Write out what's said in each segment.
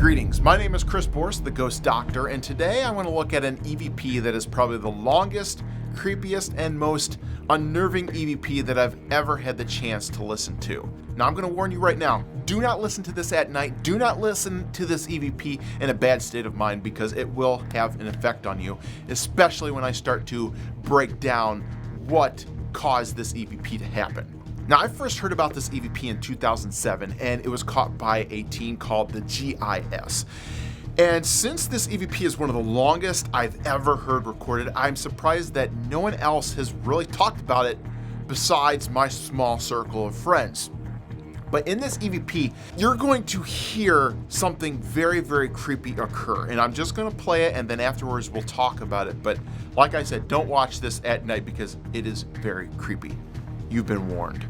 Greetings, my name is Chris Borst, the Ghost Doctor, and today I want to look at an EVP that is probably the longest, creepiest, and most unnerving EVP that I've ever had the chance to listen to. Now I'm going to warn you right now, do not listen to this at night, do not listen to this EVP in a bad state of mind because it will have an effect on you, especially when I start to break down what caused this EVP to happen. Now, I first heard about this EVP in 2007, and it was caught by a team called the GIS. And since this EVP is one of the longest I've ever heard recorded, I'm surprised that no one else has really talked about it besides my small circle of friends. But in this EVP, you're going to hear something very, very creepy occur. And I'm just going to play it, and then afterwards we'll talk about it. But like I said, don't watch this at night because it is very creepy. You've been warned.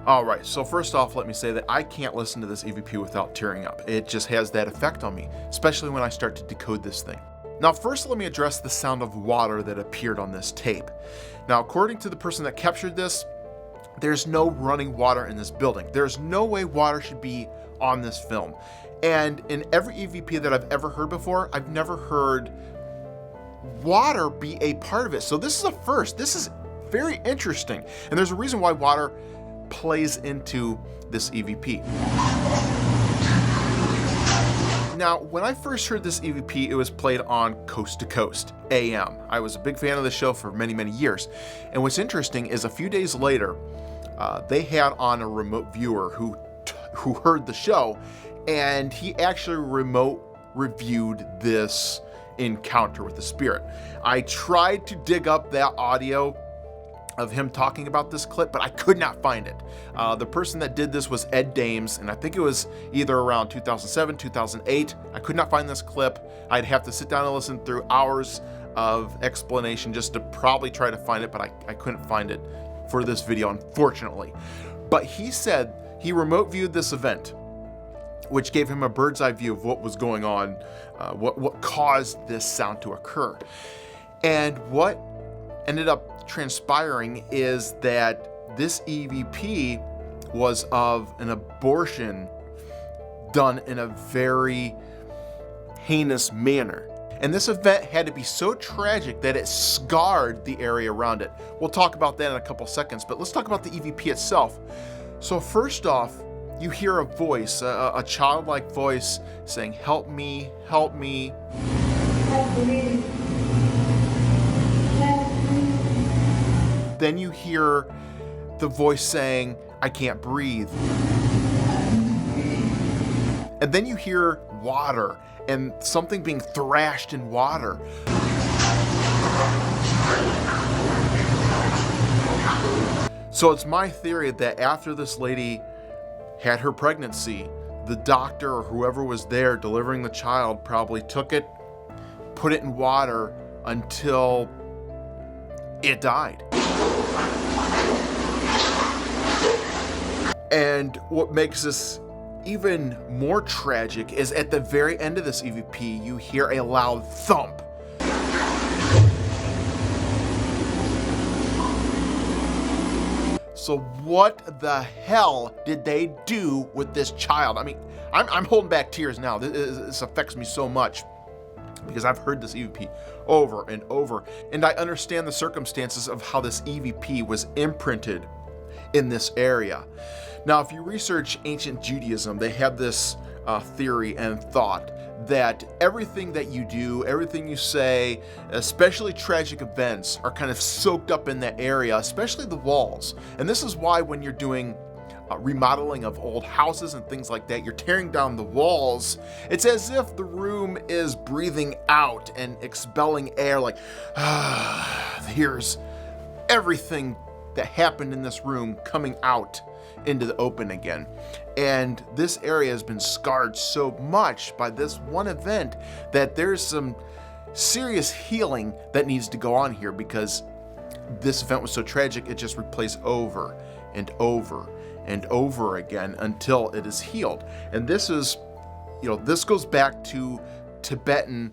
Alright, so first off, let me say that I can't listen to this EVP without tearing up. It just has that effect on me, especially when I start to decode this thing. Now first, let me address the sound of water that appeared on this tape. Now, according to the person that captured this, there's no running water in this building. There's no way water should be on this film. And in every EVP that I've ever heard before, I've never heard water be a part of it. So this is a first. This is very interesting. And there's a reason why water plays into this EVP. Now, when I first heard this EVP, it was played on Coast to Coast, AM. I was a big fan of the show for many, many years. And what's interesting is a few days later, they had on a remote viewer who heard the show, and he actually remote reviewed this encounter with the spirit. I tried to dig up that audio of him talking about this clip, but I could not find it. The person that did this was Ed Dames, and I think it was either around 2007, 2008. I could not find this clip. I'd have to sit down and listen through hours of explanation just to probably try to find it, but I couldn't find it for this video, unfortunately. But he said he remote viewed this event, which gave him a bird's eye view of what was going on, what caused this sound to occur. And what ended up transpiring is that this EVP was of an abortion done in a very heinous manner. And this event had to be so tragic that it scarred the area around it. We'll talk about that in a couple seconds, but let's talk about the EVP itself. So first off, you hear a voice, a childlike voice saying, "Help me, help me." Help me. Then you hear the voice saying, "I can't breathe." And then you hear water and something being thrashed in water. So it's my theory that after this lady had her pregnancy, the doctor or whoever was there delivering the child probably took it, put it in water until it died. And what makes this even more tragic is at the very end of this EVP, you hear a loud thump. So what the hell did they do with this child? I mean, I'm holding back tears now. This affects me so much because I've heard this EVP over and over, and I understand the circumstances of how this EVP was imprinted in this area. Now, if you research ancient Judaism, they have this theory and thought that everything that you do, everything you say, especially tragic events, are kind of soaked up in that area, especially the walls. And this is why when you're doing remodeling of old houses and things like that, you're tearing down the walls, it's as if the room is breathing out and expelling air, like, here's everything that happened in this room coming out into the open again. And this area has been scarred so much by this one event that there's some serious healing that needs to go on here, because this event was so tragic, it just replays over and over and over again until it is healed. And this is, this goes back to Tibetan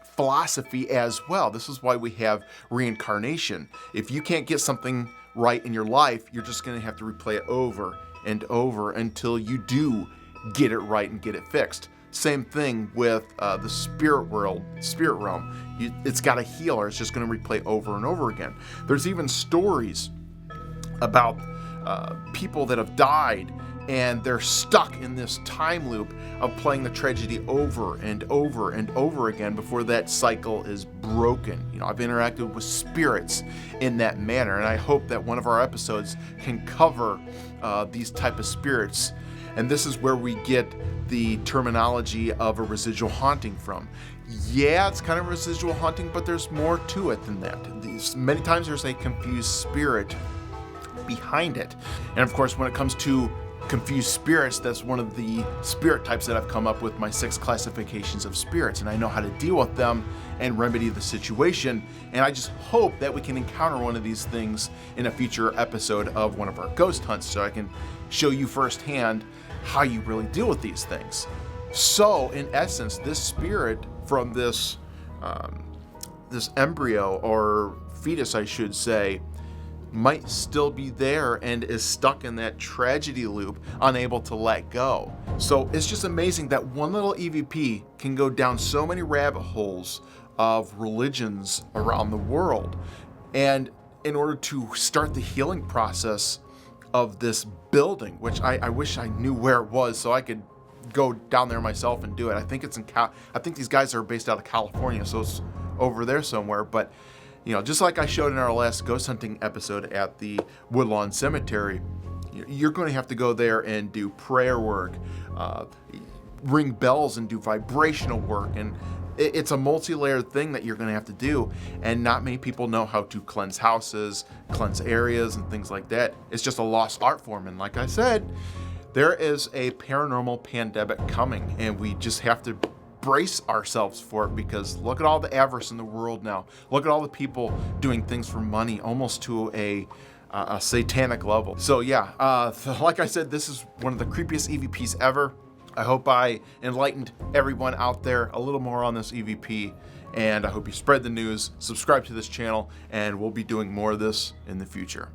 philosophy as well. This is why we have reincarnation. If you can't get something right in your life, you're just going to have to replay it over and over until you do get it right and get it fixed. Same thing with the spirit realm. It's got a healer. It's just going to replay over and over again. There's even stories about people that have died, and they're stuck in this time loop of playing the tragedy over and over and over again before that cycle is broken. I've interacted with spirits in that manner, and I hope that one of our episodes can cover these type of spirits. And this is where we get the terminology of a residual haunting from. Yeah, it's kind of residual haunting, but there's more to it than that. Many times there's a confused spirit behind it. And of course, when it comes to confused spirits, that's one of the spirit types that I've come up with, my 6 classifications of spirits, and I know how to deal with them and remedy the situation. And I just hope that we can encounter one of these things in a future episode of one of our ghost hunts, so I can show you firsthand how you really deal with these things. So in essence, this spirit from this embryo, or fetus I should say, might still be there and is stuck in that tragedy loop, unable to let go. So it's just amazing that one little EVP can go down so many rabbit holes of religions around the world. And in order to start the healing process of this building, which I wish I knew where it was so I could go down there myself and do it. I think it's I think these guys are based out of California, so it's over there somewhere. But just like I showed in our last ghost hunting episode at the Woodlawn Cemetery, you're going to have to go there and do prayer work, ring bells and do vibrational work. And it's a multi-layered thing that you're going to have to do. And not many people know how to cleanse houses, cleanse areas, and things like that. It's just a lost art form. And like I said, there is a paranormal pandemic coming, and we just have to brace ourselves for it, because look at all the avarice in the world now. Look at all the people doing things for money, almost to a satanic level. So yeah, like I said, this is one of the creepiest EVPs ever. I hope I enlightened everyone out there a little more on this EVP, and I hope you spread the news, subscribe to this channel, and we'll be doing more of this in the future.